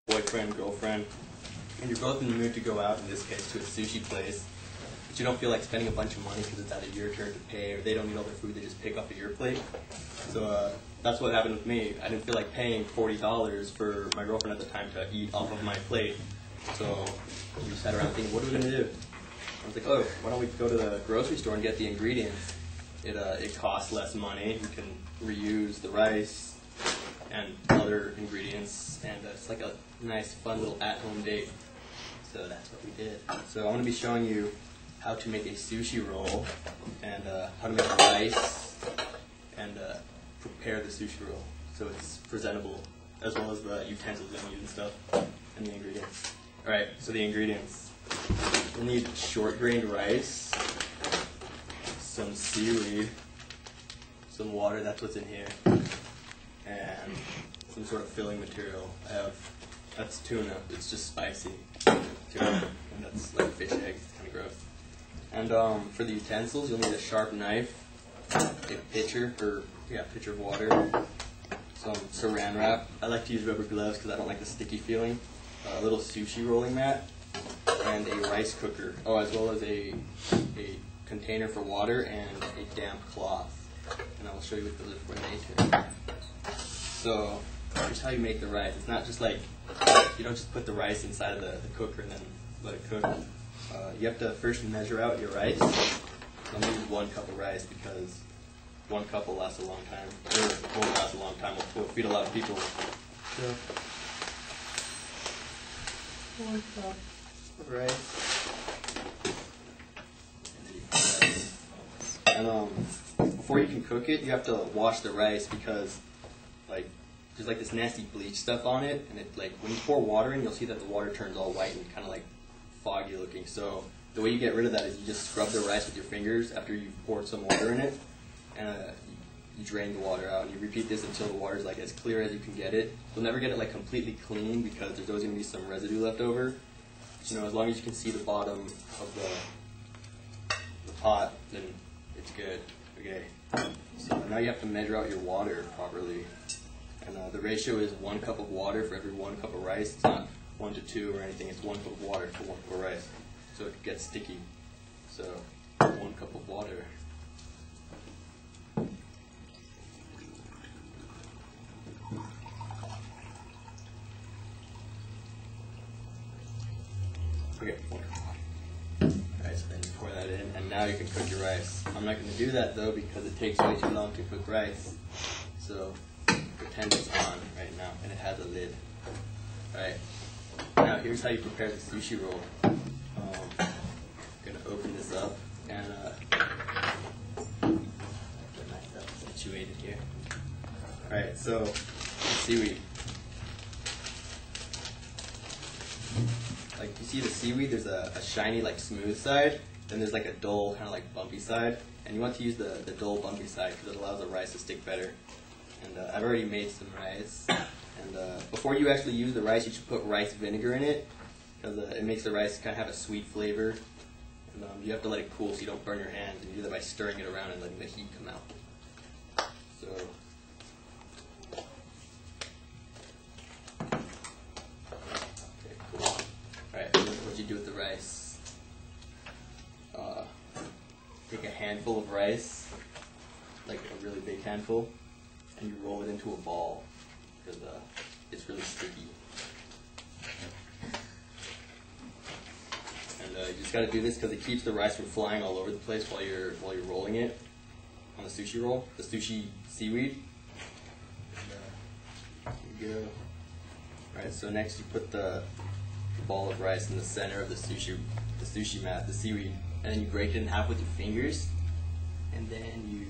boyfriend, girlfriend, and you're both in the mood to go out, in this case to a sushi place, but you don't feel like spending a bunch of money because it's either your turn to pay or they don't need all their food, they just pick up at your plate. So that's what happened with me. I didn't feel like paying $40 for my girlfriend at the time to eat off of my plate. So we just sat around thinking, what are we going to do? I was like, oh, why don't we go to the grocery store and get the ingredients? It costs less money. You can reuse the rice and other ingredients, and it's like a nice, fun little at-home date. So that's what we did. So I'm going to be showing you how to make a sushi roll, and how to make rice, and prepare the sushi roll so it's presentable, as well as the utensils that you need and stuff, and the ingredients. Alright, so the ingredients. You'll need short-grained rice, some seaweed, some water, that's what's in here, and some sort of filling material. That's tuna, it's just spicy tuna, and that's like fish eggs, it's kind of gross. And for the utensils, you'll need a sharp knife, a pitcher of water, some saran wrap. I like to use rubber gloves because I don't like the sticky feeling, a little sushi rolling mat, and a rice cooker. Oh, as well as a container for water and a damp cloth. And I will show you what those are for later. So here's how you make the rice. It's not just like, you don't just put the rice inside of the cooker and then let it cook. You have to first measure out your rice. I'm going to use 1 cup of rice because 1 cup will last a long time. Or won't last a long time, will feed a lot of people. So, 1 cup of rice. And before you can cook it, you have to wash the rice because there's like this nasty bleach stuff on it, and when you pour water in, you'll see that the water turns all white and kind of like foggy looking. So the way you get rid of that is you just scrub the rice with your fingers after you've poured some water in it, and you drain the water out, and you repeat this until the water's like as clear as you can get it. You'll never get it like completely clean because there's always going to be some residue left over. You know, as long as you can see the bottom of the pot, then it's good. Okay. So now you have to measure out your water properly. And the ratio is 1 cup of water for every 1 cup of rice. It's not 1 to 2 or anything. It's 1 cup of water for 1 cup of rice. So it gets sticky. So 1 cup of water. Okay. Alright, so then you pour that in, and now you can cook your rice. I'm not going to do that though because it takes way too long to cook rice. So pretend it's on right now, and it has a lid. Alright, now here's how you prepare the sushi roll. I'm going to open this up and get myself situated here. Alright, so seaweed. Like you see the seaweed, there's a shiny, like smooth side, then there's like a dull, kind of like bumpy side, and you want to use the dull, bumpy side because it allows the rice to stick better. And I've already made some rice, and before you actually use the rice, you should put rice vinegar in it because it makes the rice kind of have a sweet flavor. And you have to let it cool so you don't burn your hands, and you do that by stirring it around and letting the heat come out. So. What you do with the rice? Take a handful of rice, like a really big handful, and you roll it into a ball because it's really sticky. And you just got to do this because it keeps the rice from flying all over the place while you're rolling it on the sushi roll, the sushi seaweed. And, here you go. All right, so next you put the ball of rice in the center of the sushi mat, the seaweed, and then you break it in half with your fingers, and then you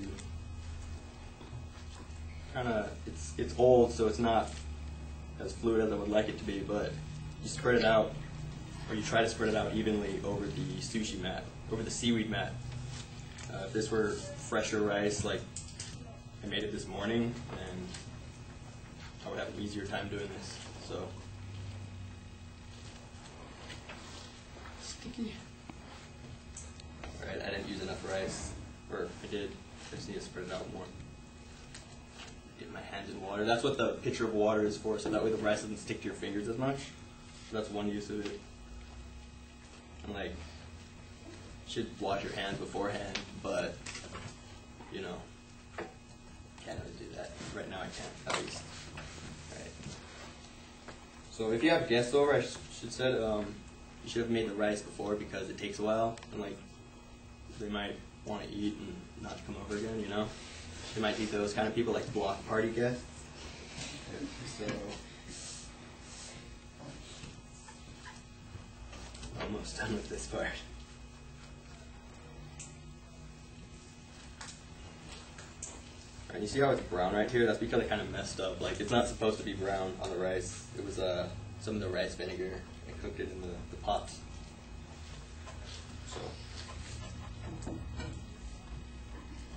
it's old, so it's not as fluid as I would like it to be, but you spread it out, or you try to spread it out evenly over the sushi mat, over the seaweed mat. If this were fresher rice, like I made it this morning, and I would have an easier time doing this. So. Alright, I didn't use enough rice, or I did, I just need to spread it out more. Get my hands in water. That's what the pitcher of water is for, so that way the rice doesn't stick to your fingers as much. So that's one use of it. And like, you should wash your hands beforehand, but you know, can't really do that. Right now I can't, at least. Right. So if you have guests over, I should said you should have made the rice before because it takes a while, and like they might want to eat and not come over again, you know? They might be those kind of people, like block party guests. So, almost done with this part. Alright, you see how it's brown right here? That's because I kind of messed up. Like, it's not supposed to be brown on the rice. It was some of the rice vinegar. I cooked it in the pot. So,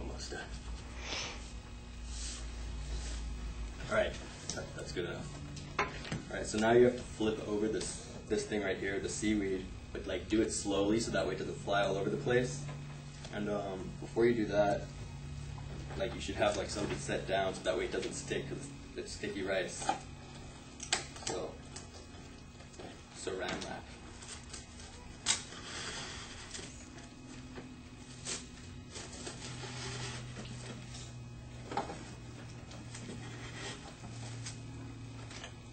almost done. Alright, that's good enough. Alright, so now you have to flip over this thing right here, the seaweed, but like do it slowly so that way it doesn't fly all over the place. And before you do that, like you should have like something set down so that way it doesn't stick because it's sticky rice. So, saran wrap.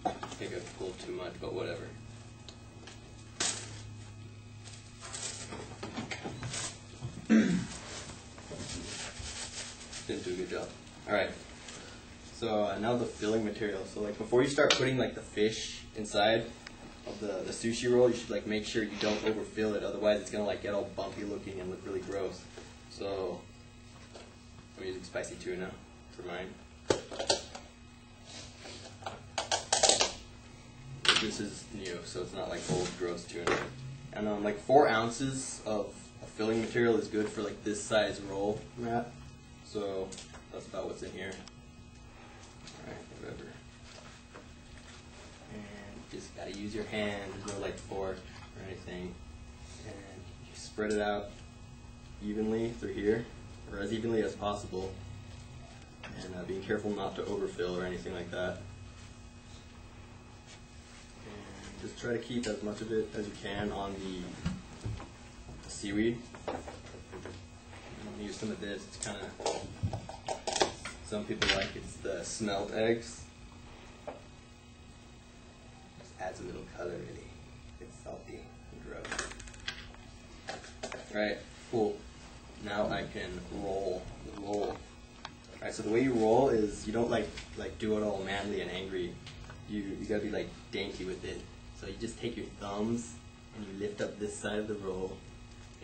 I think I've pulled too much, but whatever. Didn't do a good job. Alright, so now the filling material. So like before you start putting like the fish inside of the sushi roll, you should like make sure you don't overfill it, otherwise it's gonna like get all bumpy looking and look really gross. So I'm using spicy tuna for mine. This is new, so it's not like old gross tuna. And like 4 ounces of filling material is good for like this size roll wrap. So that's about what's in here. Alright, whatever. And you just gotta use your hand, there's no like fork or anything. And you spread it out evenly through here, or as evenly as possible. And being careful not to overfill or anything like that. And just try to keep as much of it as you can on the seaweed. Use some of this. It's kind of, some people like it's the smelt eggs. Just adds a little color, really. It's salty and gross. Right, cool. Now I can roll the roll. Alright, so the way you roll is you don't like do it all manly and angry. You gotta be like dainty with it. So you just take your thumbs and you lift up this side of the roll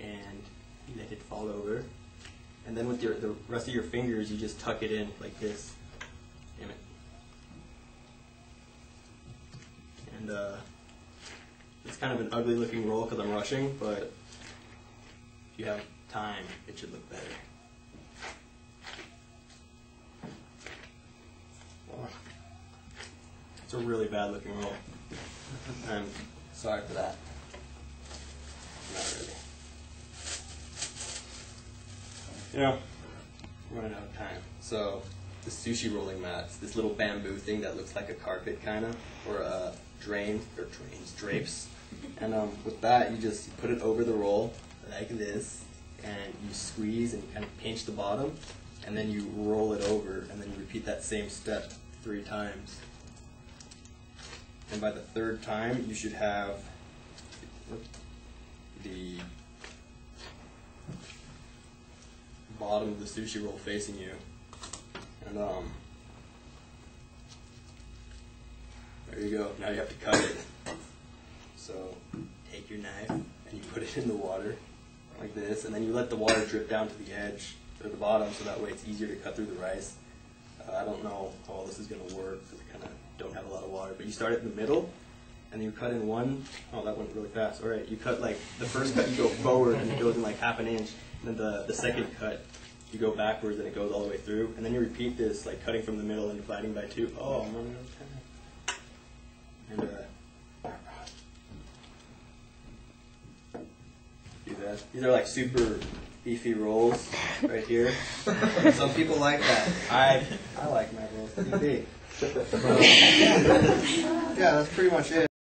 and you let it fall over. And then with the rest of your fingers, you just tuck it in like this. Damn it. And it's kind of an ugly looking roll because I'm rushing, but if you have time, it should look better. Oh. It's a really bad looking roll. I'm sorry for that. Not really. You know, running out of time. So, the sushi rolling mats, this little bamboo thing that looks like a carpet kind of, or a drapes. And with that, you just put it over the roll like this, and you squeeze and you kind of pinch the bottom, and then you roll it over, and then you repeat that same step 3 times. And by the 3rd time, you should have the bottom of the sushi roll facing you. And there you go. Now you have to cut it. So take your knife and you put it in the water like this, and then you let the water drip down to the edge or the bottom, so that way it's easier to cut through the rice. I don't know how all this is going to work because I kind of don't have a lot of water, but you start it in the middle and you cut in one. Oh, that went really fast. All right, you cut like the first cut, you go forward and it goes in like ½ an inch. And then the second cut, you go backwards and it goes all the way through. And then you repeat this, like cutting from the middle and dividing by 2. Oh, I'm running out of time. And do that. These are like super beefy rolls right here. Some people like that. I like my rolls beefy. Yeah, that's pretty much it.